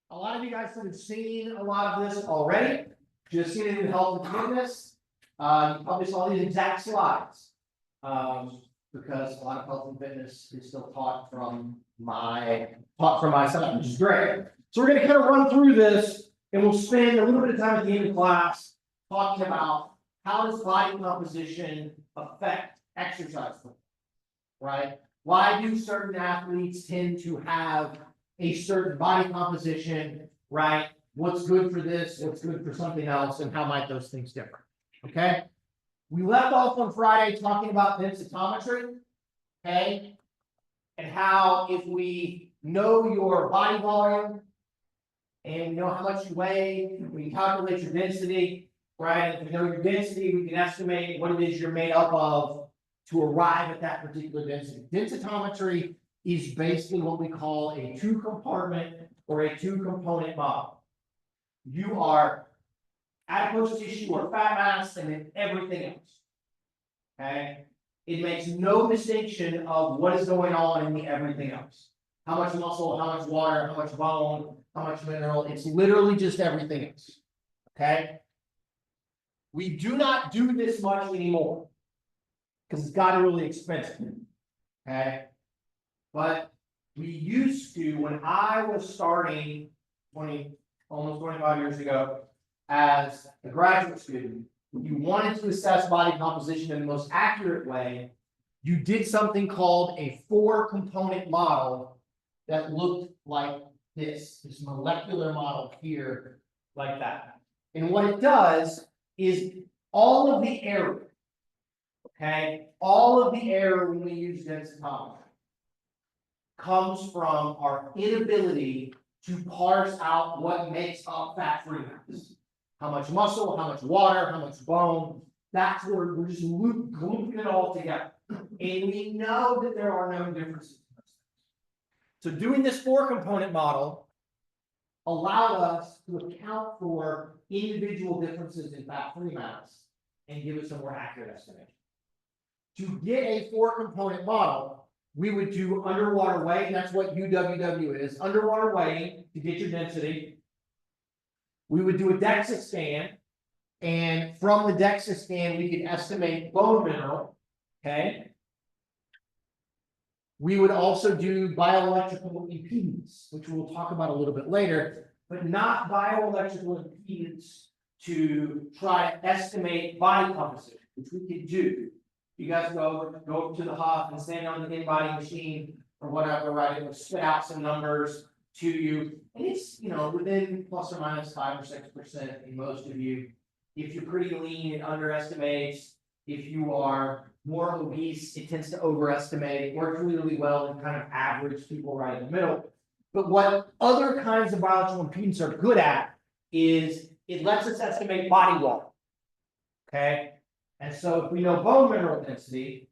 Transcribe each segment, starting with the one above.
A lot of you guys have seen a lot of this already. Just seen it in health and fitness. You probably saw these exact slides. Because a lot of health and fitness is still taught from my side, which is great. So we're going to kind of run through this, and we'll spend a little bit of time at the end of class talking about how does body composition affect exercise, right? Why do certain athletes tend to have a certain body composition, right? What's good for this, what's good for something else, and how might those things differ, okay? We left off on Friday talking about densitometry, okay? And how if we know your body volume and know how much you weigh, we can calculate your density, right? If we know your density, we can estimate what it is you're made up of to arrive at that particular density. Densitometry is basically what we call a two-compartment or a two-component model. You are adipose tissue or fat mass, and then everything else. Okay? It makes no distinction of what is going on in the everything else. How much muscle, how much water, how much bone, how much mineral. It's literally just everything else. Okay? We do not do this much anymore because it's gotten really expensive. Okay? But we used to, when I was starting almost 25 years ago, as a graduate student, if you wanted to assess body composition in the most accurate way, you did something called a four-component model that looked like this molecular model here, like that. And what it does is all of the error, okay, all of the error when we use densitometry comes from our inability to parse out what makes up fat-free mass. How much muscle, how much water, how much bone. That's where we're just grouping it all together. And we know that there are no differences. So doing this four-component model allowed us to account for individual differences in fat-free mass and give us a more accurate estimation. To get a four-component model, we would do underwater weighing. That's what UWW is. Underwater weighing to get your density. We would do a DEXA scan, and from the DEXA scan, we could estimate bone mineral, okay? We would also do bioelectrical impedance, which we'll talk about a little bit later, but not bioelectrical impedance to try to estimate body composition, which we could do. You guys go to the hub and stand on the in-body machine or whatever, right? It will spit out some numbers to you, and it's, you know, within plus or minus 5 or 6% in most of you. If you're pretty lean, it underestimates. If you are more obese, it tends to overestimate. It works really well in kind of average people right in the middle. But what other kinds of biological impedance are good at is it lets us estimate body water. Okay, and so if we know bone mineral density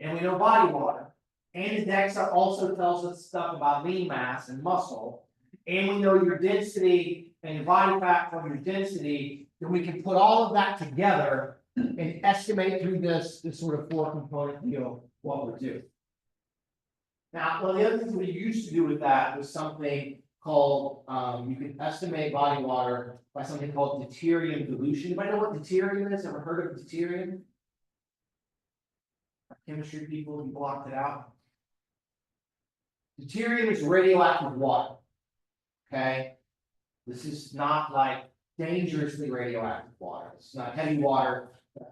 and we know body water, and the DEXA also tells us stuff about lean mass and muscle, and we know your density and your body fat from your density, then we can put all of that together and estimate through this sort of four-component deal what we're doing. Now, one of the other things we used to do with that was something called, you can estimate body water by something called deuterium dilution. Anybody know what deuterium is? Ever heard of deuterium? Chemistry people, you blocked it out. Deuterium is radioactive water. Okay, this is not like dangerously radioactive water. It's not heavy water,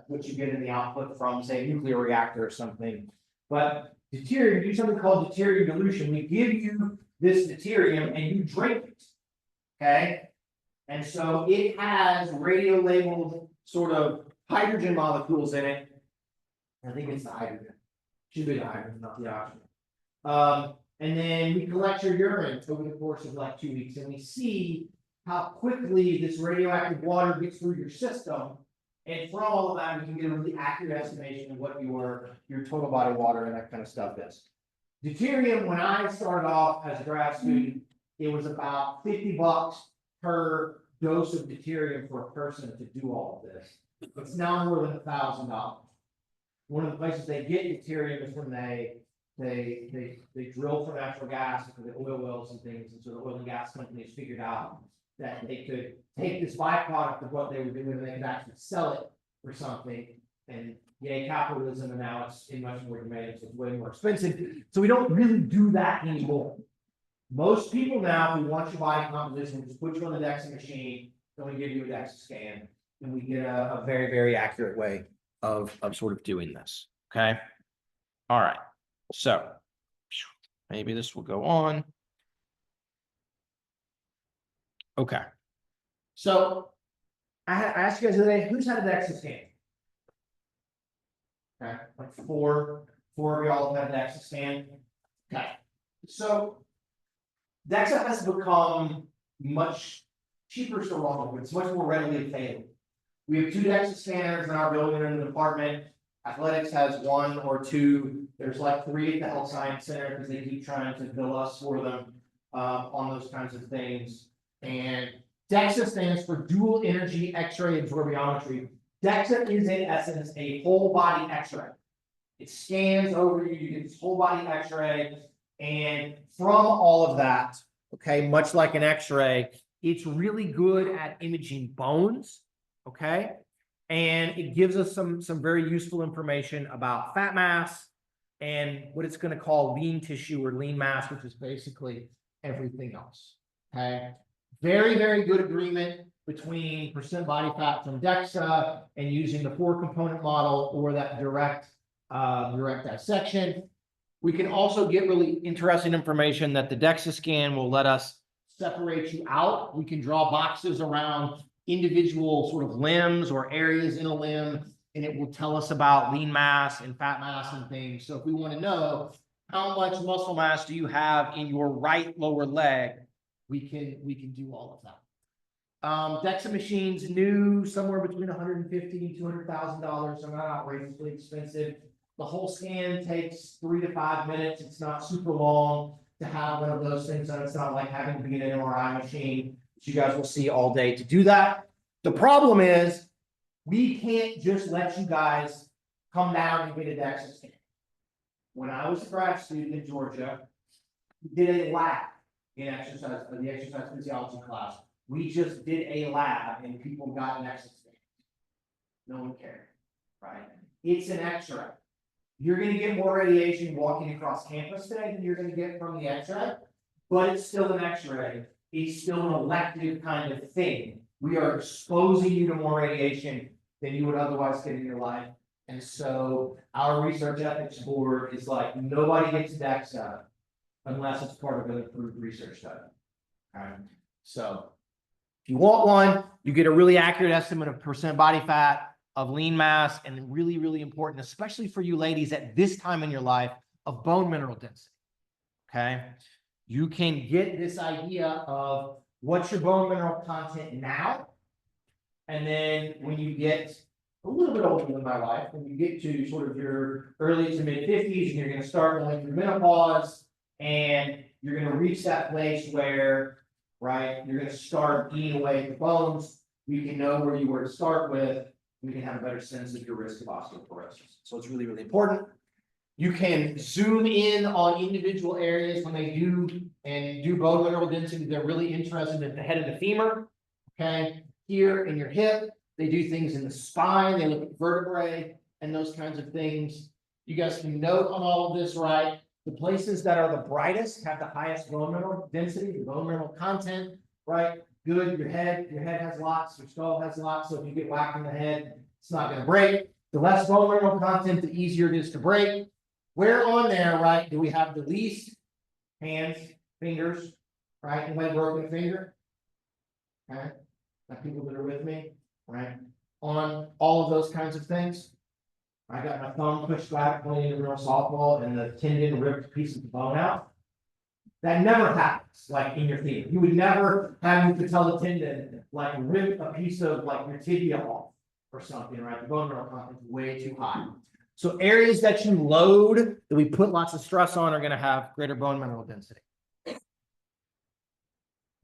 which you get in the output from, say, a nuclear reactor or something. But deuterium, you do something called deuterium dilution. We give you this deuterium and you drink it. Okay, and so it has radio-labeled sort of hydrogen molecules in it. I think it's the hydrogen. Should be the hydrogen, not the oxygen. And then we collect your urine over the course of like 2 weeks, and we see how quickly this radioactive water gets through your system. And from all of that, we can get a really accurate estimation of what your total body water and that kind of stuff is. Deuterium, when I started off as a grad student, it was about $50 per dose of deuterium for a person to do all of this. It's now more than $1,000. One of the places they get deuterium is when they they drill for natural gas for the oil wells and things, and so the oil and gas companies figured out that they could take this byproduct of what they were doing and they could actually sell it for something. And yay, capitalism, and now it's in much more demand, so it's way more expensive. So we don't really do that anymore. Most people now, if we want your body composition, just put you on the DEXA machine, then we give you a DEXA scan, and we get a very, very accurate way of sort of doing this. Okay. All right. So maybe this will go on. Okay. So I asked you guys today, who's had a DEXA scan? Okay, like four of y'all have had a DEXA scan. Okay. So DEXA has become much cheaper, so wrong, but it's much more readily available. We have 2 DEXA scanners in our building in the department. Athletics has 1 or 2. There's like 3 at the health science center because they keep trying to bill us for them on those kinds of things. And DEXA stands for dual energy X-ray absorbiometry. DEXA is in essence a whole body X-ray. It scans over you, you get this whole body X-ray, and from all of that, okay, much like an X-ray, it's really good at imaging bones, okay, and it gives us some very useful information about fat mass and what it's going to call lean tissue or lean mass, which is basically everything else. Okay, very, very good agreement between percent body fat from DEXA and using the 4-component model or that direct dissection. We can also get really interesting information that the DEXA scan will let us separate you out. We can draw boxes around individual sort of limbs or areas in a limb, and it will tell us about lean mass and fat mass and things. So if we want to know how much muscle mass do you have in your right lower leg, we can do all of that. DEXA machines new, somewhere between $150,000 and $200,000, so not outrageously expensive. The whole scan takes 3 to 5 minutes. It's not super long to have one of those things, and it's not like having to be an MRI machine, which you guys will see all day to do that. The problem is we can't just let you guys come down and get a DEXA scan. When I was a grad student in Georgia, we did a lab in exercise, the exercise physiology class. We just did a lab and people got an DEXA scan. No one cared, right? It's an X-ray. You're going to get more radiation walking across campus today than you're going to get from the X-ray, but it's still an X-ray. It's still an elective kind of thing. We are exposing you to more radiation than you would otherwise get in your life. And so our research ethics board is like, nobody gets DEXA unless it's part of an approved research study. All right. So if you want one, you get a really accurate estimate of percent body fat, of lean mass, and really, really important, especially for you ladies at this time in your life, of bone mineral density. Okay. You can get this idea of what's your bone mineral content now. And then when you get a little bit older than my life, when you get to sort of your early to mid 50s, and you're going to start going through menopause, and you're going to reach that place where, right, you're going to start eating away at the bones. We can know where you were to start with. We can have a better sense of your risk of osteoporosis. So it's really, really important. You can zoom in on individual areas when they do bone mineral density. They're really interested in the head of the femur. Okay, here in your hip, they do things in the spine. They look at vertebrae and those kinds of things. You guys can note on all of this, right? The places that are the brightest have the highest bone mineral density, the bone mineral content, right? Good. Your head has lots, your skull has lots. So if you get whacked in the head, it's not going to break. The less bone mineral content, the easier it is to break. Where on there, right, do we have the least? Hands, fingers, right? Anybody broken a finger? Okay. Now people that are with me, right? On all of those kinds of things. I got my thumb pushed back playing in real softball and the tendon ripped a piece of the bone out. That never happens, like in your femur. You would never have your patella tendon like rip a piece of like your tibia off or something, right? The bone mineral content is way too high. So areas that you load, that we put lots of stress on, are going to have greater bone mineral density. We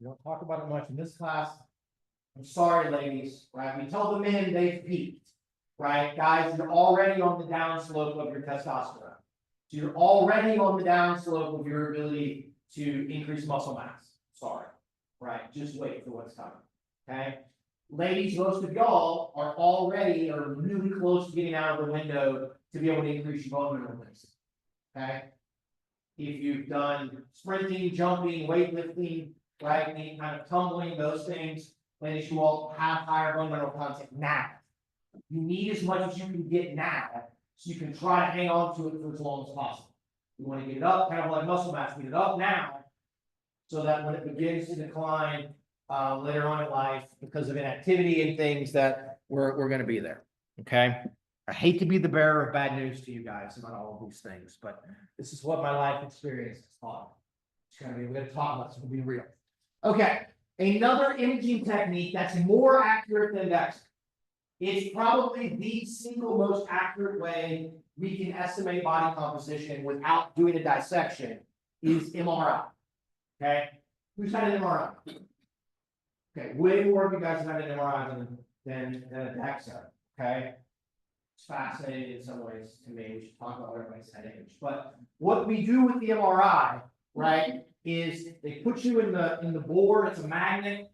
don't talk about it much in this class. I'm sorry, ladies, right? We tell the men they've peaked, right? Guys, you're already on the downslope of your testosterone. So you're already on the downslope of your ability to increase muscle mass. Sorry, right? Just wait for what's coming. Okay, ladies, most of y'all are already or really close to getting out of the window to be able to increase your bone mineral density. Okay, if you've done sprinting, jumping, weightlifting, right, any kind of tumbling, those things, ladies, you all have higher bone mineral content now. You need as much as you can get now, so you can try to hang on to it for as long as possible. You want to get it up, kind of like muscle mass, get it up now, so that when it begins to decline later on in life because of inactivity and things, that we're going to be there. Okay. I hate to be the bearer of bad news to you guys about all of these things, but this is what my life experience has taught me. We're going to talk about this. We'll be real. Okay. Another imaging technique that's more accurate than DEXA. It's probably the single most accurate way we can estimate body composition without doing a dissection is MRI. Okay, who's had an MRI? Okay, way more of you guys have had an MRI than a DEXA. Okay, it's fascinating in some ways to me. We should talk about everybody's head image. But what we do with the MRI, right, is they put you in the bore. It's a magnet.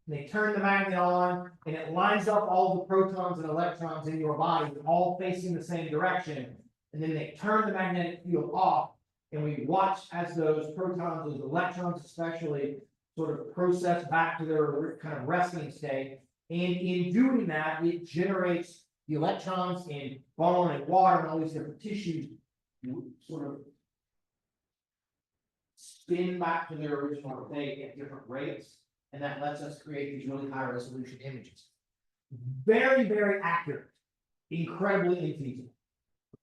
And they turn the magnet on, and it lines up all the protons and electrons in your body, all facing the same direction. And then they turn the magnetic field off, and we watch as those protons, those electrons especially, sort of process back to their kind of resting state. And in doing that, it generates the electrons in bone and water and all these different tissues, sort of spin back to their original state at different rates. And that lets us create these really high resolution images. Very, very accurate, incredibly infeasible.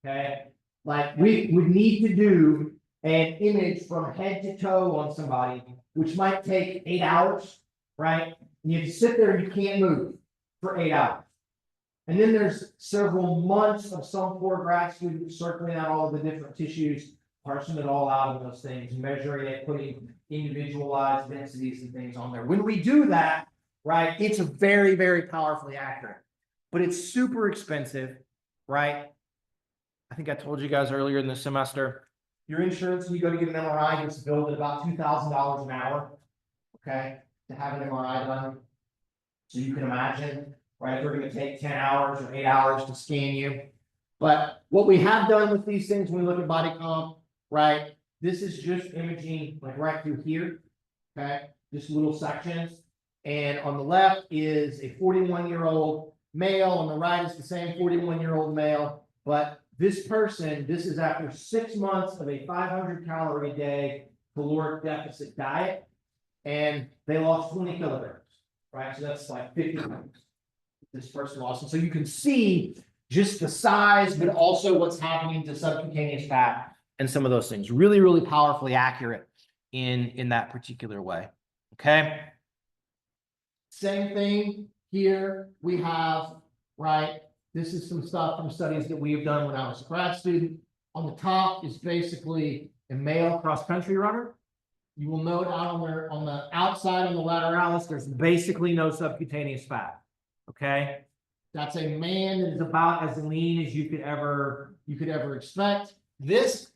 Okay, like we would need to do an image from head to toe on somebody, which might take 8 hours, right? And you have to sit there and you can't move for 8 hours. And then there's several months of some poor grad student circling out all of the different tissues, parsing it all out of those things, measuring it, putting individualized densities and things on there. When we do that, right, it's a very, very powerfully accurate, but it's super expensive, right? I think I told you guys earlier in the semester, your insurance, when you go to get an MRI, gets billed at about $2,000 an hour, okay, to have an MRI done. So you can imagine, right, if we're going to take 10 hours or 8 hours to scan you. But what we have done with these things when we look at body comp, right, this is just imaging like right through here, okay, just little sections. And on the left is a 41-year-old male. On the right is the same 41-year-old male. But this person, this is after 6 months of a 500 calorie a day caloric deficit diet. And they lost 20 kilograms, right? So that's like 50 pounds. This person lost. And so you can see just the size, but also what's happening to subcutaneous fat and some of those things. Really, really powerfully accurate in that particular way. Okay. Same thing here. We have, right, this is some stuff from studies that we have done when I was a grad student. On the top is basically a male cross-country runner. You will note out on the outside on the lateralis, there's basically no subcutaneous fat. Okay. That's a man that is about as lean as you could ever expect. This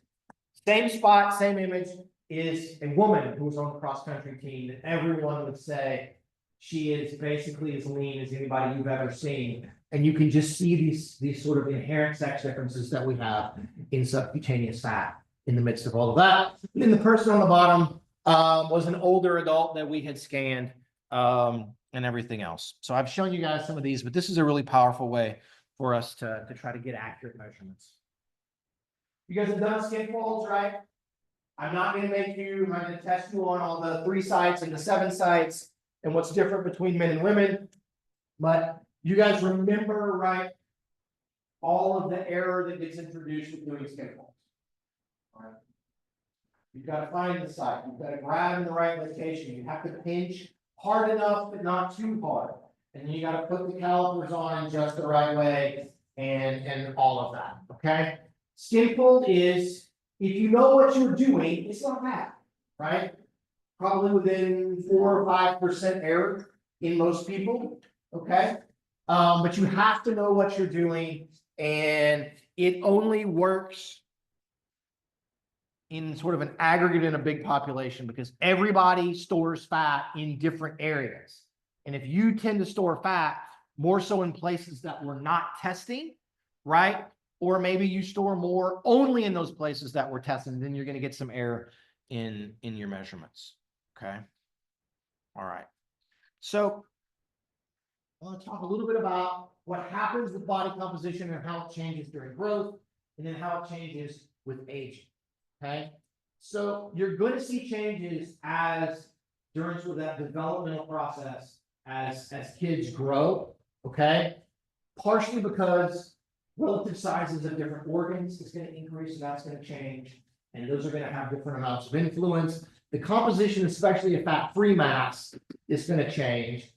same spot, same image is a woman who was on the cross-country team that everyone would say she is basically as lean as anybody you've ever seen. And you can just see these sort of inherent sex differences that we have in subcutaneous fat in the midst of all of that. And then the person on the bottom was an older adult that we had scanned and everything else. So I've shown you guys some of these, but this is a really powerful way for us to try to get accurate measurements. You guys have done skin folds, right? I'm not going to test you on all the 3 sites and the 7 sites and what's different between men and women. But you guys remember, right, all of the error that gets introduced with doing skin folds. All right. You've got to find the site. You've got to grab in the right location. You have to pinch hard enough, but not too hard. And then you got to put the calipers on in just the right way and all of that. Okay. Skin fold is, if you know what you're doing, it's not bad, right? Probably within 4 or 5% error in most people. Okay. But you have to know what you're doing, and it only works in sort of an aggregate in a big population because everybody stores fat in different areas. And if you tend to store fat more so in places that we're not testing, right? Or maybe you store more only in those places that we're testing, then you're going to get some error in your measurements. Okay. All right. So I want to talk a little bit about what happens with body composition and how it changes during growth, and then how it changes with aging. Okay. So you're going to see changes as during sort of that developmental process as kids grow. Okay. Partially because relative sizes of different organs is going to increase, and that's going to change. And those are going to have different amounts of influence. The composition, especially of fat-free mass, is going to change.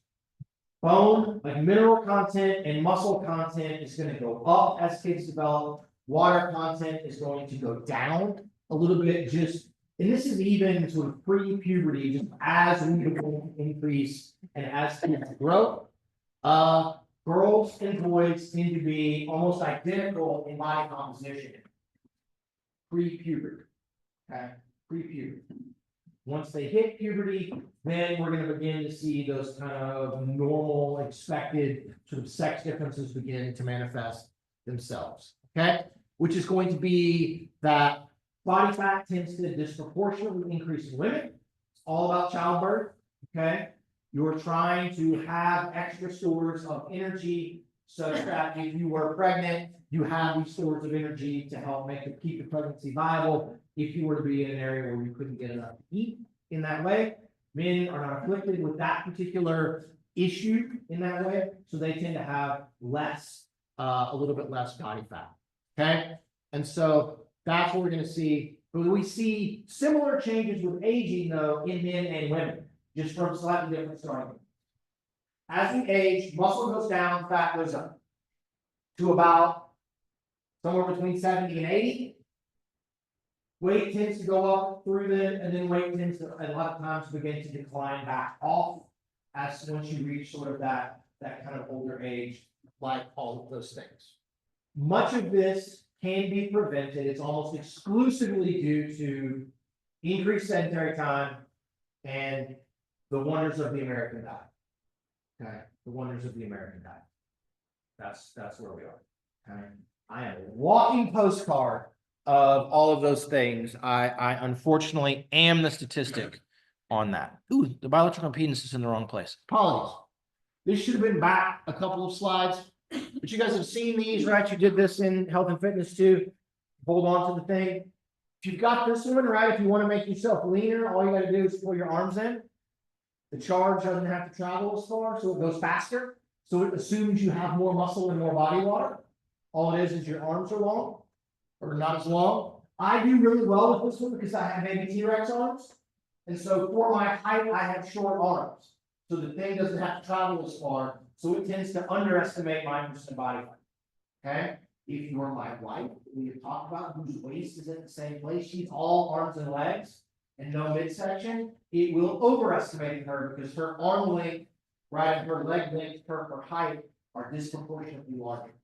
Bone, like mineral content and muscle content, is going to go up as kids develop. Water content is going to go down a little bit, and this is even sort of pre-puberty, just as we increase and as kids grow. Girls and boys tend to be almost identical in body composition pre-puberty. Okay, pre-puberty. Once they hit puberty, then we're going to begin to see those kind of normal, expected sort of sex differences begin to manifest themselves. Okay, which is going to be that body fat tends to disproportionately increase in women. It's all about childbirth. Okay. You're trying to have extra stores of energy such that if you were pregnant, you have these stores of energy to help keep the pregnancy viable. If you were to be in an area where you couldn't get enough to eat in that way, men are not afflicted with that particular issue in that way, so they tend to have less, a little bit less body fat. Okay, and so that's what we're going to see. But we see similar changes with aging, though, in men and women, just from slightly different starting points. As we age, muscle goes down, fat goes up to about somewhere between 70 and 80. Weight tends to go up through then, and then weight tends to a lot of times begin to decline back off as once you reach sort of that kind of older age, like all of those things. Much of this can be prevented. It's almost exclusively due to increased sedentary time and the wonders of the American diet. Okay, the wonders of the American diet. That's where we are. Okay, I am a walking postcard of all of those things. I unfortunately am the statistic on that. Ooh, the bioelectrical impedance is in the wrong place. Apologies. This should have been back a couple of slides, but you guys have seen these, right? You did this in health and fitness too. Hold on to the thing. If you've got this one, right, if you want to make yourself leaner, all you got to do is pull your arms in. The charge doesn't have to travel as far, so it goes faster. So it assumes you have more muscle and more body water. All it is your arms are long, or not as long. I do really well with this one because I have baby T-Rex arms. And so for my height, I have short arms. So the thing doesn't have to travel as far. So it tends to underestimate my percent body weight. Okay? If you're my wife, we have talked about whose waist is at the same place, she's all arms and legs and no midsection, it will overestimate her because her arm length, right, and her leg length, her height are disproportionately larger.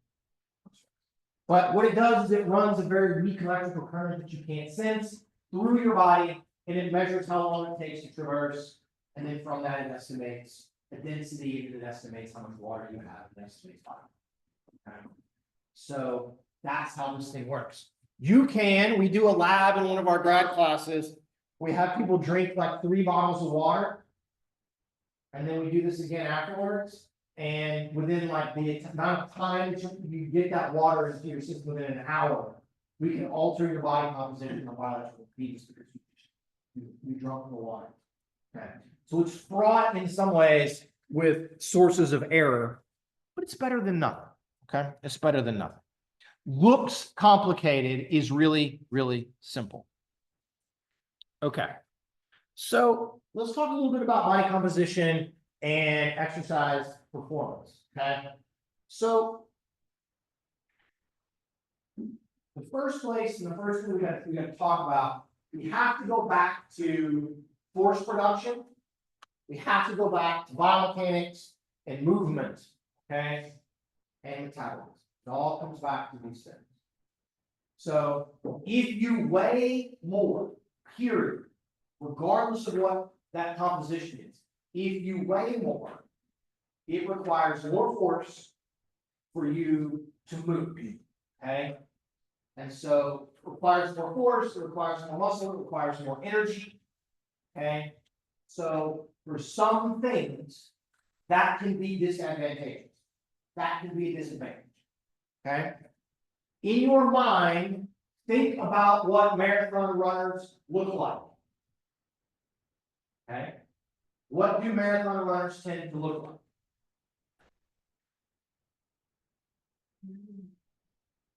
But what it does is it runs a very weak electrical current that you can't sense through your body, and it measures how long it takes to traverse, and then from that it estimates the density, and it estimates how much water you have, and estimates volume. Okay. So that's how this thing works. We do a lab in one of our grad classes. We have people drink like 3 bottles of water, and then we do this again afterwards. And within like the amount of time you get that water into your system within an hour, we can alter your body composition of biological peaks because you drunk the water. Okay, so it's fraught in some ways with sources of error, but it's better than nothing. Okay, it's better than nothing. Looks complicated is really, really simple. Okay, so let's talk a little bit about body composition and exercise performance. Okay, so the first place and the first thing we got to talk about, we have to go back to force production. We have to go back to biomechanics and movement. Okay, and metabolism. It all comes back to these things. So if you weigh more, period, regardless of what that composition is, if you weigh more, it requires more force for you to move, okay? And so it requires more force, it requires more muscle, it requires more energy, okay? So for some things, that can be disadvantageous. That can be a disadvantage, okay? In your mind, think about what marathon runners look like. Okay? What do marathon runners tend to look like?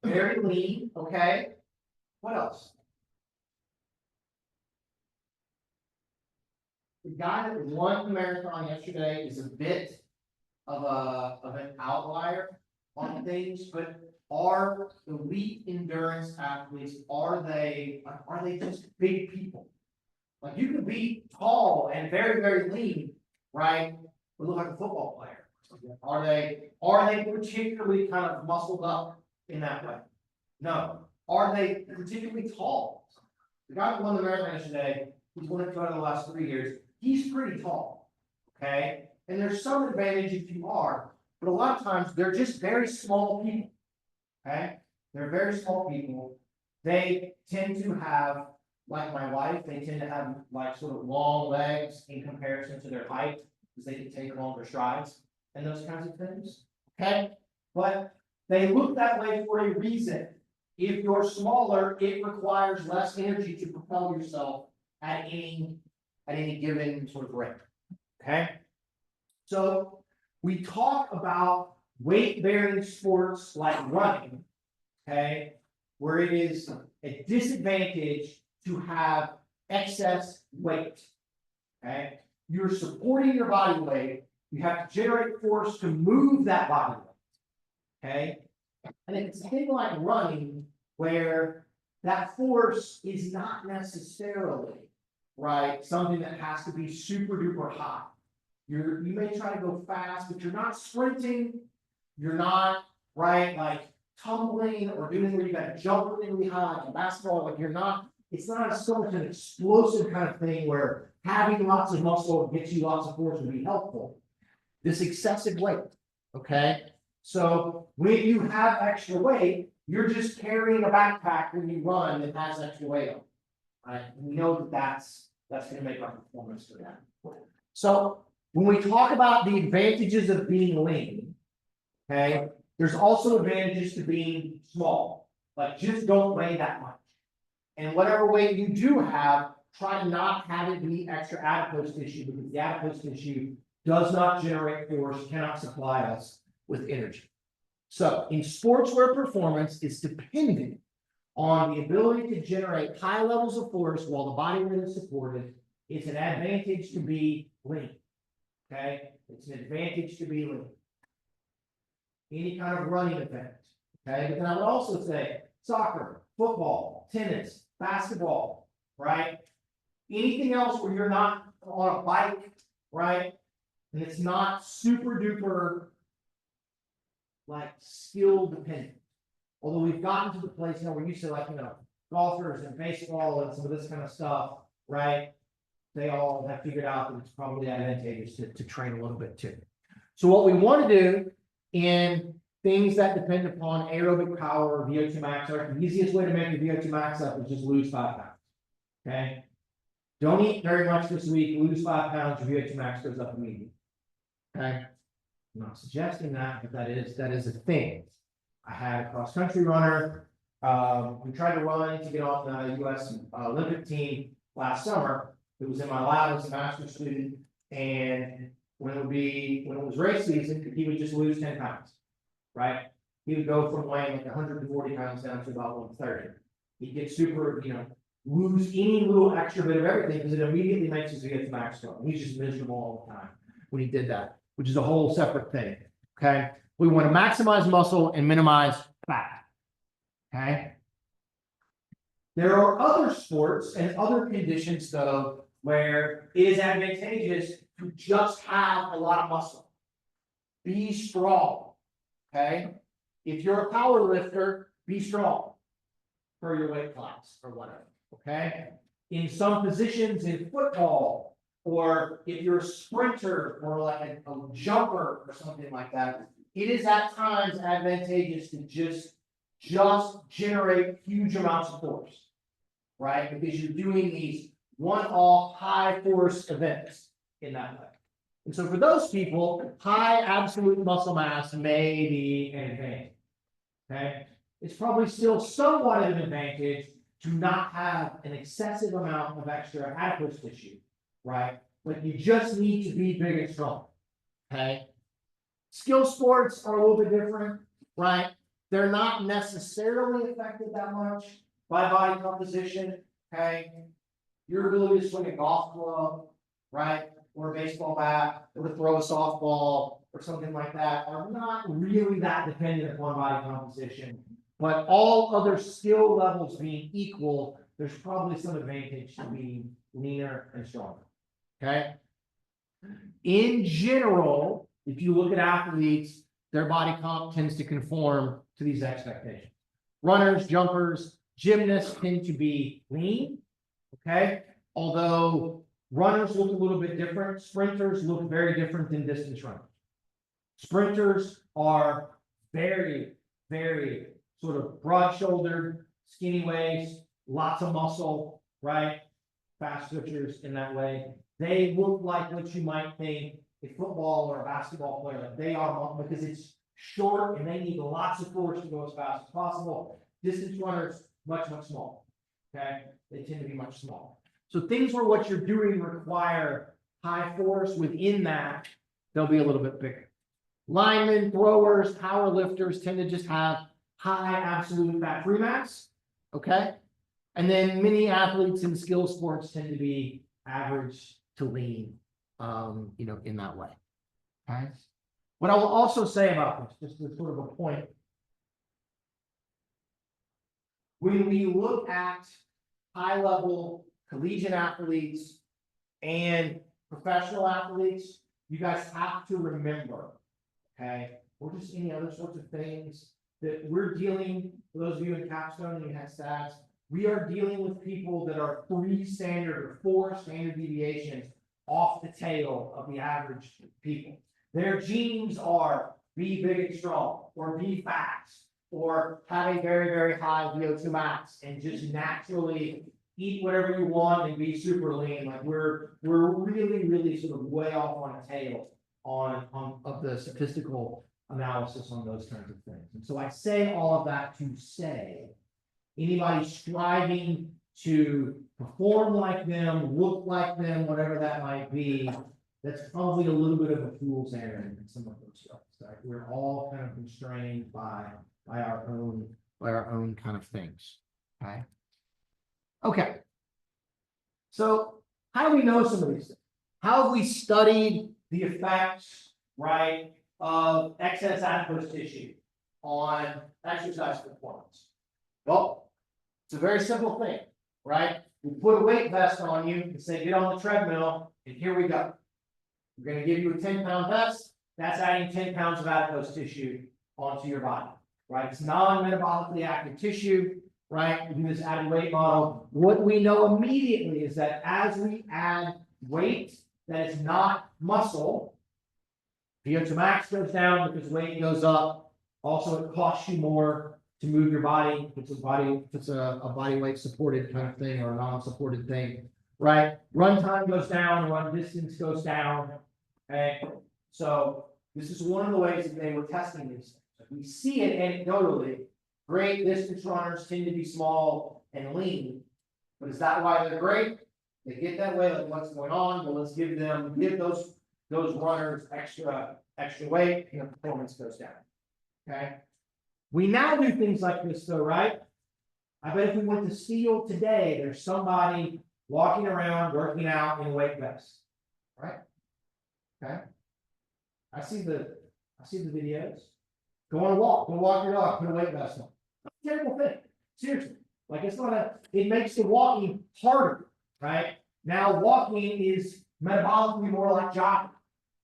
Very lean, okay? What else? The guy that won the marathon yesterday is a bit of an outlier on things, but are elite endurance athletes, are they just big people? Like you can be tall and very, very lean, right? But look like a football player. Are they particularly kind of muscled up in that way? No. Are they particularly tall? The guy that won the marathon yesterday, he's won it 2 out of the last 3 years. He's pretty tall. Okay. And there's some advantage if you are, but a lot of times they're just very small people. Okay. They're very small people. They tend to have, like my wife, they tend to have like sort of long legs in comparison to their height, because they can take longer strides and those kinds of things. Okay. But they look that way for a reason. If you're smaller, it requires less energy to propel yourself at any given sort of rate. Okay. So we talk about weight-bearing sports like running, okay, where it is a disadvantage to have excess weight. Okay. You're supporting your body weight. You have to generate force to move that body weight. Okay. And it's a thing like running where that force is not necessarily, right, something that has to be super duper high. You may try to go fast, but you're not sprinting, you're not, right, like tumbling or doing where you got to jump really high like in basketball, like you're not, it's not so much an explosive kind of thing where having lots of muscle gets you lots of force would be helpful. This excessive weight, okay? So when you have extra weight, you're just carrying a backpack when you run that has extra weight on it, right? We know that that's going to make our performance go down. So when we talk about the advantages of being lean, okay, there's also advantages to being small. Like just don't weigh that much. And whatever weight you do have, try to not have it be extra adipose tissue, because the adipose tissue does not generate force, cannot supply us with energy. So in sports where performance is dependent on the ability to generate high levels of force while the body weight is supported, it's an advantage to be lean. Okay, it's an advantage to be lean. Any kind of running event. Okay, but then I would also say soccer, football, tennis, basketball, right? Anything else where you're not on a bike, right? And it's not super duper like skill dependent. Although we've gotten to the place now where you say, like, golfers and baseball and some of this kind of stuff, right? They all have figured out that it's probably advantageous to train a little bit too. So what we want to do in things that depend upon aerobic power or VO2 max, the easiest way to make your VO2 max up is just lose 5 pounds. Okay. Don't eat very much this week, lose 5 pounds, your VO2 max goes up immediately. Okay. I'm not suggesting that, but that is a thing. I had a cross-country runner. We tried to run to get on the U.S. Olympic team last summer. It was in my lab as a master's student, and when it was race season, he would just lose 10 pounds, right? He would go from weighing like 140 pounds down to about 130. He'd get super, lose any little extra bit of everything because it immediately makes his VO2 max go. He's just miserable all the time when he did that, which is a whole separate thing. Okay, we want to maximize muscle and minimize fat. Okay. There are other sports and other conditions, though, where it is advantageous to just have a lot of muscle. Be strong. Okay. If you're a power lifter, be strong. per your weight class or whatever, okay? In some positions in football, or if you're a sprinter or like a jumper or something like that, it is at times advantageous to just generate huge amounts of force, right? Because you're doing these one-off high force events in that way. And so for those people, high absolute muscle mass may be an advantage, okay? It's probably still somewhat of an advantage to not have an excessive amount of extra adipose tissue, right? But you just need to be big and strong, okay? Skill sports are a little bit different, right? They're not necessarily affected that much by body composition, okay? Your ability to swing a golf club, right? Or a baseball bat, or to throw a softball, or something like that, are not really that dependent upon body composition. But all other skill levels being equal, there's probably some advantage to being leaner and stronger, okay? In general, if you look at athletes, their body comp tends to conform to these expectations. Runners, jumpers, gymnasts tend to be lean, okay? Although runners look a little bit different, sprinters look very different than distance runners. Sprinters are very, very sort of broad-shouldered, skinny waist, lots of muscle, right? Fast switchers in that way. They look like what you might think a football or a basketball player, like they are, because it's short and they need lots of force to go as fast as possible. Distance runners, much, much smaller, okay? They tend to be much smaller. So things where what you're doing require high force, within that, they'll be a little bit bigger. Linemen, throwers, power lifters tend to just have high absolute fat-free mass, okay? And then many athletes in skill sports tend to be average to lean, you know, in that way, okay? What I will also say about this, just as sort of a point, when we look at high-level collegiate athletes and professional athletes, you guys have to remember, okay, or just any other sorts of things that we're dealing, for those of you in capstone and you have stats, we are dealing with people that are 3 standard or 4 standard deviations off the tail of the average people. Their genes are be big and strong, or be fast, or have a very, very high VO2 max, and just naturally eat whatever you want and be super lean. Like we're really, really sort of way off on a tail on of the statistical analysis on those kinds of things. And so I say all of that to say, anybody striving to perform like them, look like them, whatever that might be, that's probably a little bit of a fool's errand in some of those stuff. Right? We're all kind of constrained by our own kind of things. Okay. Okay. So how do we know some of these things? How have we studied the effects, right, of excess adipose tissue on exercise performance? Well, it's a very simple thing, right? We put a weight vest on you and say, get on the treadmill, and here we go. We're going to give you a 10-pound vest. That's adding 10 pounds of adipose tissue onto your body, right? It's non-metabolically active tissue, right? We do this added weight model. What we know immediately is that as we add weight that is not muscle, VO2 max goes down because weight goes up. Also, it costs you more to move your body if it's a body weight supported kind of thing or a non-supported thing, right? Run time goes down, run distance goes down. Okay, so this is one of the ways that they were testing these things. We see it anecdotally. Great distance runners tend to be small and lean, but is that why they're great? They get that way, like what's going on? Well, let's give those runners extra weight, and performance goes down. Okay. We now do things like this though, right? I bet if we went to steel today, there's somebody walking around, working out in a weight vest, right? Okay. I see the videos. Go on a walk, go walk your dog, put a weight vest on. That's a terrible thing. Seriously. Like it makes the walking harder, right? Now walking is metabolically more like jogging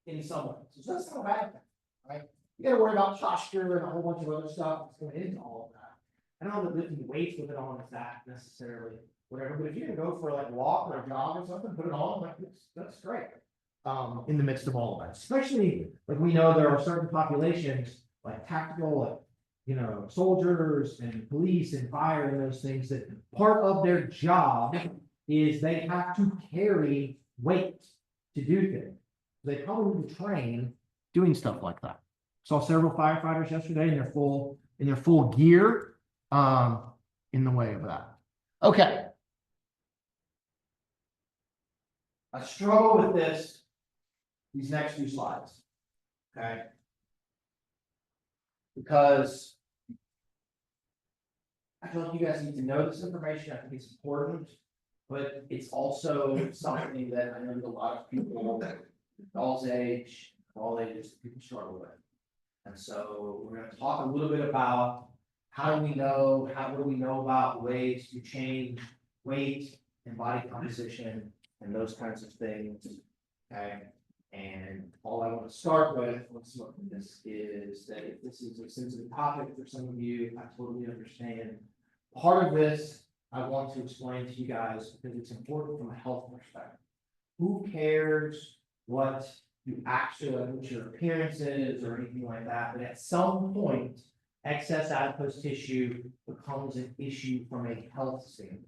in some ways. So that's not a bad thing, right? You got to worry about posture and a whole bunch of other stuff that's going into all of that. I don't know that lifting weights with it on is that necessarily whatever, but if you can go for like a walk or a jog or something, put it on, like, that's great. In the midst of all of that, especially like we know there are certain populations like tactical, like, you know, soldiers and police and fire and those things that part of their job is they have to carry weight to do things. They probably need to train doing stuff like that. Saw several firefighters yesterday in their full gear, in the way of that. Okay. I struggle with these next few slides. Okay. Because I feel like you guys need to know this information. I think it's important, but it's also something that I know that a lot of people, all ages, people struggle with. And so we're going to talk a little bit about how do we know about ways to change weight and body composition and those kinds of things. Okay. And all I want to start with, let's look at this, is that if this is a sensitive topic for some of you, I totally understand. Part of this I want to explain to you guys because it's important from a health perspective. Who cares what what your appearance is or anything like that, but at some point, excess adipose tissue becomes an issue from a health standpoint,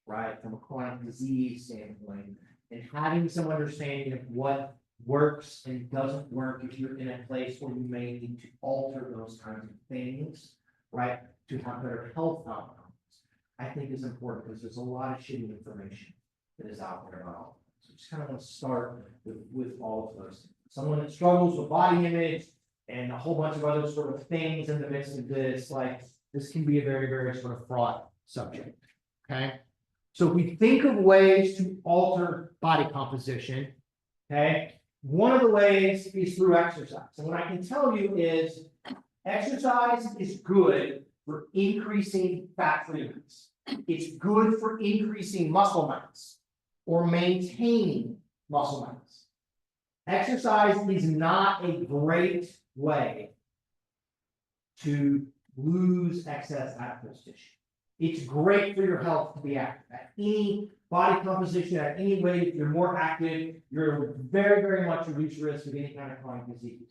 right? From a chronic disease standpoint, and having some understanding of what works and doesn't work if you're in a place where you may need to alter those kinds of things, right? To have better health outcomes, I think is important because there's a lot of shitty information that is out there about all. So just kind of want to start with all of those things. Someone that struggles with body image and a whole bunch of other sort of things in the midst of this, like this can be a very, very sort of fraught subject. Okay. So if we think of ways to alter body composition, okay, one of the ways is through exercise. And what I can tell you is exercise is good for increasing fat-free mass. It's good for increasing muscle mass or maintaining muscle mass. Exercise is not a great way to lose excess adipose tissue. It's great for your health to be active. At any body composition, at any weight, if you're more active, you're very, very much reduced risk of any kind of chronic disease.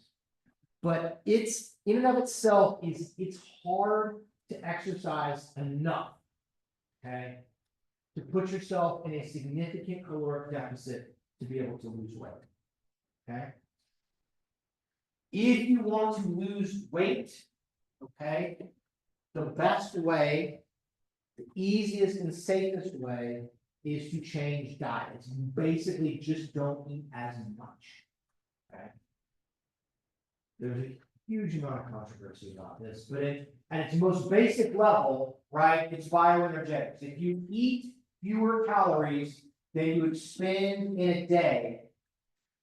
But it's in and of itself it's hard to exercise enough, okay, to put yourself in a significant caloric deficit to be able to lose weight. Okay. If you want to lose weight, okay, the best way, the easiest and safest way is to change diets. Basically, just don't eat as much. Okay. There's a huge amount of controversy about this, but at its most basic level, right, it's bioenergetics. If you eat fewer calories than you expend in a day,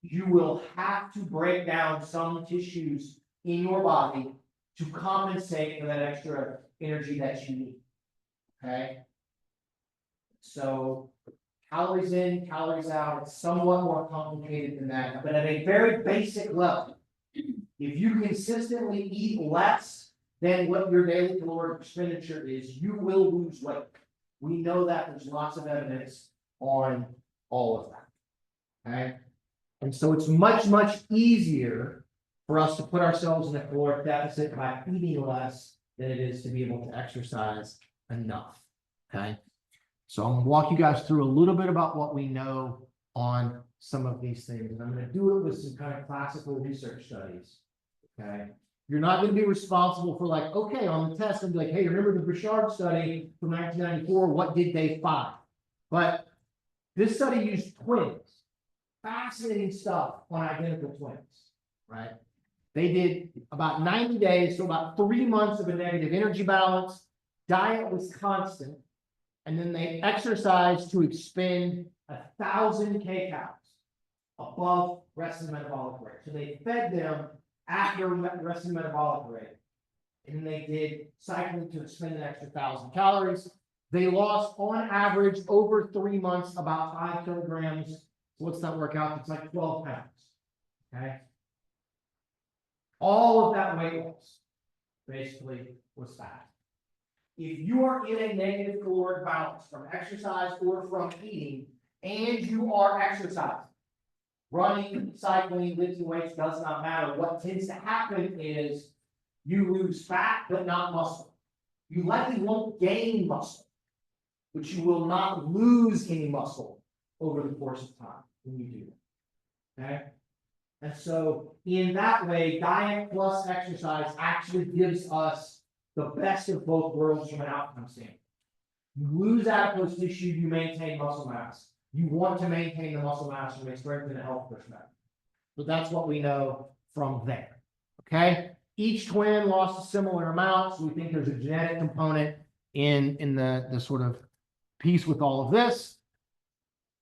you will have to break down some tissues in your body to compensate for that extra energy that you need. Okay. So calories in, calories out, it's somewhat more complicated than that. But at a very basic level, if you consistently eat less than what your daily caloric expenditure is, you will lose weight. We know that there's lots of evidence on all of that. Okay. And so it's much, much easier for us to put ourselves in a caloric deficit by eating less than it is to be able to exercise enough. Okay. So I'm going to walk you guys through a little bit about what we know on some of these things. And I'm going to do it with some kind of classical research studies. Okay. You're not going to be responsible for like, okay, on the test, and be like, hey, remember the Bouchard study from 1994? What did they find? But this study used twins. Fascinating stuff on identical twins, right? They did about 90 days, so about 3 months of a negative energy balance. Diet was constant. And then they exercised to expend 1,000 kcal above resting metabolic rate. So they fed them after resting metabolic rate. And then they did cycling to expend an extra 1,000 calories. They lost, on average, over 3 months, about 5 kilograms. So what's that work out? It's like 12 pounds. Okay. All of that weight loss basically was fat. if you are in a negative caloric balance from exercise or from eating, and you are exercising, running, cycling, lifting weights, does not matter. What tends to happen is you lose fat, but not muscle. You likely won't gain muscle, but you will not lose any muscle over the course of time when you do that. Okay? And so in that way, diet plus exercise actually gives us the best of both worlds from an outcome standpoint. You lose adipose tissue, you maintain muscle mass. You want to maintain the muscle mass from a strength and a health perspective. So that's what we know from there. Okay? Each twin lost a similar amount, so we think there's a genetic component in the sort of piece with all of this.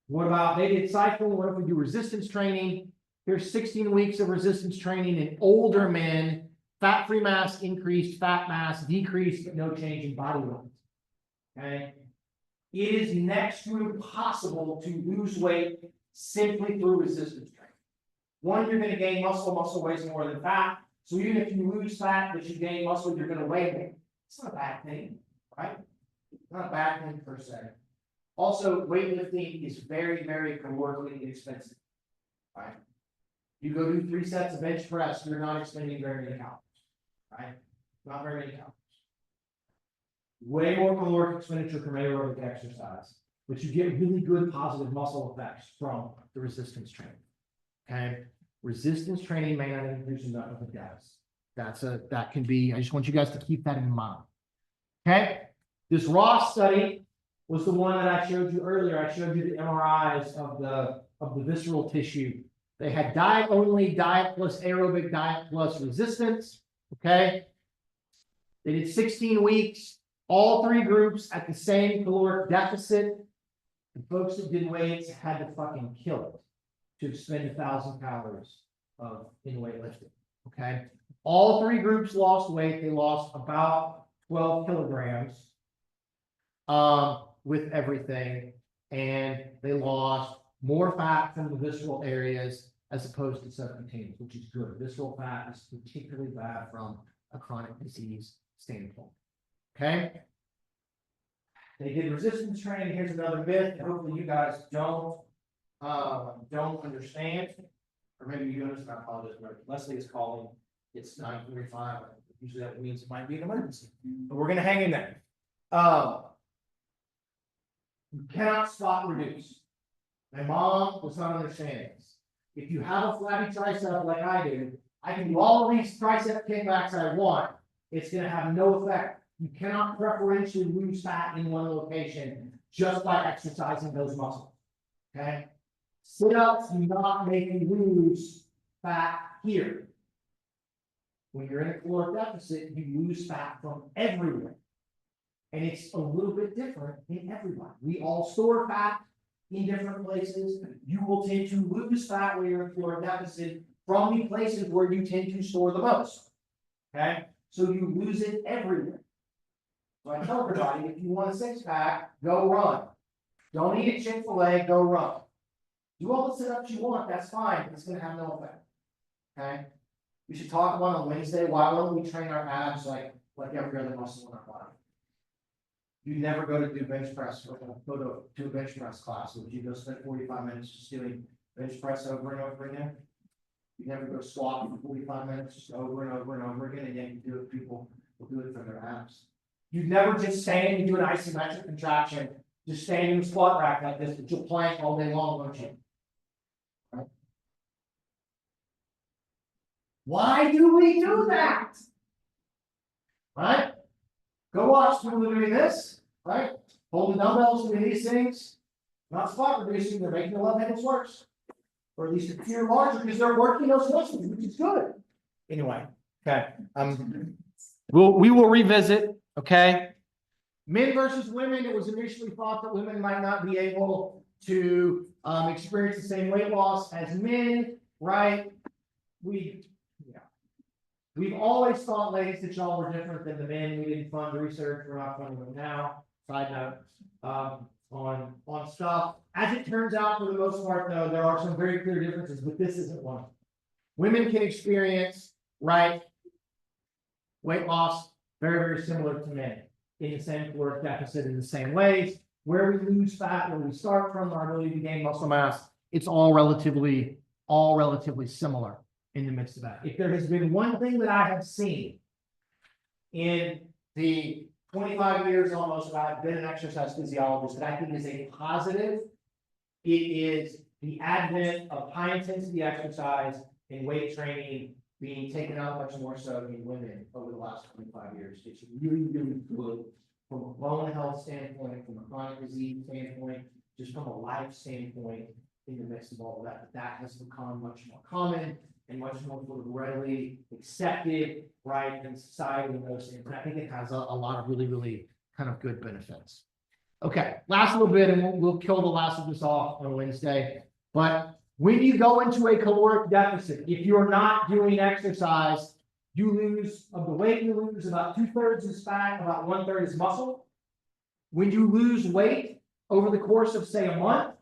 What about, they did cycling, what if we do resistance training? Here's 16 weeks of resistance training in older men. Fat-free mass increased, fat mass decreased, but no change in body weight. Okay? It is next to impossible to lose weight simply through resistance training. One, you're going to gain muscle. Muscle weighs more than fat. So even if you lose fat, but you gain muscle, you're going to weigh more. It's not a bad thing, right? It's not a bad thing per se. Also, weightlifting is very, very calorically inexpensive, right? You go do 3 sets of bench press, you're not expending very many calories, right? Not very many calories. Way more caloric expenditure from aerobic exercise, but you get really good positive muscle effects from the resistance training. Okay, resistance training may not introduce enough of it does. That can be. I just want you guys to keep that in mind. Okay, this Ross study was the one that I showed you earlier. I showed you the MRIs of the visceral tissue. They had diet only, diet plus aerobic, diet plus resistance. Okay, they did 16 weeks. All 3 groups at the same caloric deficit. The folks that did weights had to fucking kill it to expend 1,000 calories in weightlifting. Okay. All 3 groups lost weight. They lost about 12 kilograms with everything. And they lost more fat from the visceral areas as opposed to subcutaneous, which is good. Visceral fat is particularly bad from a chronic disease standpoint. Okay. They did resistance training. Here's another myth that hopefully you guys don't understand. Or maybe you understand. I apologize. Leslie is calling. It's 9:45. Usually that means it might be an emergency. But we're gonna hang in there. You cannot spot reduce. My mom was not understanding this. If you have a flabby tricep like I do, I can do all of these tricep kickbacks I want. It's going to have no effect. You cannot preferentially lose fat in one location just by exercising those muscles. Okay? Sit-ups do not make you lose fat here. When you're in a caloric deficit, you lose fat from everywhere. And it's a little bit different in everybody. We all store fat in different places. You will tend to lose fat when you're in caloric deficit from the places where you tend to store the most. Okay? So you lose it everywhere. So I tell everybody, if you want a 6-pack, go run. Don't eat at Chick-fil-A, go run. Do all the sit-ups you want, that's fine. It's going to have no effect. Okay? We should talk about on Wednesday, why don't we train our abs like every other muscle in our body? You never go to do bench press or go to a bench press class. Would you go spend 45 minutes just doing bench press over and over again? You never go squat for 45 minutes just over and over and over again, and yet you do it, people will do it for their abs. You never just stand and do an isometric contraction, just stand in a squat rack like this, but you'll plank all day long, won't you? Right? Why do we do that? Right? Go watch people doing this, right? Holding dumbbells, doing these things. Not squat reducing, they're making the love handles worse. Or at least appear larger because they're working those muscles, which is good. Anyway, okay. We will revisit, okay? Men versus women, it was initially thought that women might not be able to experience the same weight loss as men, right? We've always thought, ladies, that y'all were different than the men. We didn't fund research. We're not funding them now. Side note on stuff. As it turns out, for the most part, though, there are some very clear differences, but this isn't one. Women can experience, right, weight loss very, very similar to men. in the same caloric deficit in the same ways. Where we lose fat, where we start from, our ability to gain muscle mass, it's all relatively similar in the midst of that. If there has been one thing that I have seen in the 25 years almost that I've been an exercise physiologist that I think is a positive, it is the advent of high intensity exercise and weight training being taken out much more so in women over the last 25 years. It's really, really good from a bone health standpoint, from a chronic disease standpoint, just from a life standpoint in the midst of all of that. That has become much more common and much more sort of readily accepted, right, in society and those things. And I think it has a lot of really, really kind of good benefits. Okay, last little bit, and we'll kill the last of this off on Wednesday. But when you go into a caloric deficit, if you're not doing exercise, you lose of the weight you lose, about 2/3 is fat, about 1/3 is muscle. When you lose weight over the course of, say, a month,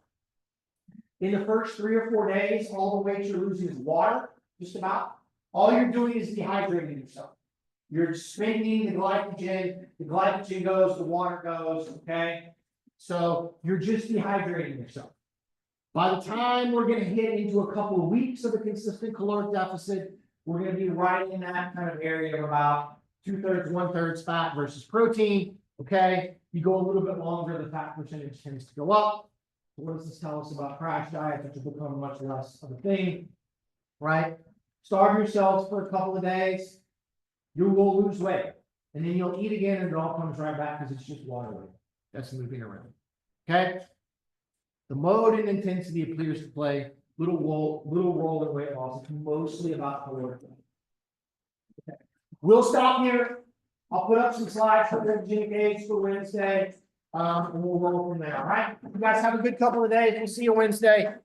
in the first 3 or 4 days, all the weight you're losing is water, just about. All you're doing is dehydrating yourself. You're spending the glycogen goes, the water goes, okay? So you're just dehydrating yourself. By the time we're going to hit into a couple of weeks of a consistent caloric deficit, we're going to be right in that kind of area of about 2/3, 1/3 fat versus protein, okay? You go a little bit longer, the fat percentage tends to go up. What does this tell us about crash diets, which will become much less of a thing, right? Starve yourselves for a couple of days, you will lose weight. And then you'll eat again and it all comes right back because it's just water weight that's moving around, okay? The mode and intensity appears to play little role in weight loss. It's mostly about caloric. Okay. We'll stop here. I'll put up some slides for the GK for Wednesday. And we'll roll from there. All right. You guys have a good couple of days. We'll see you Wednesday.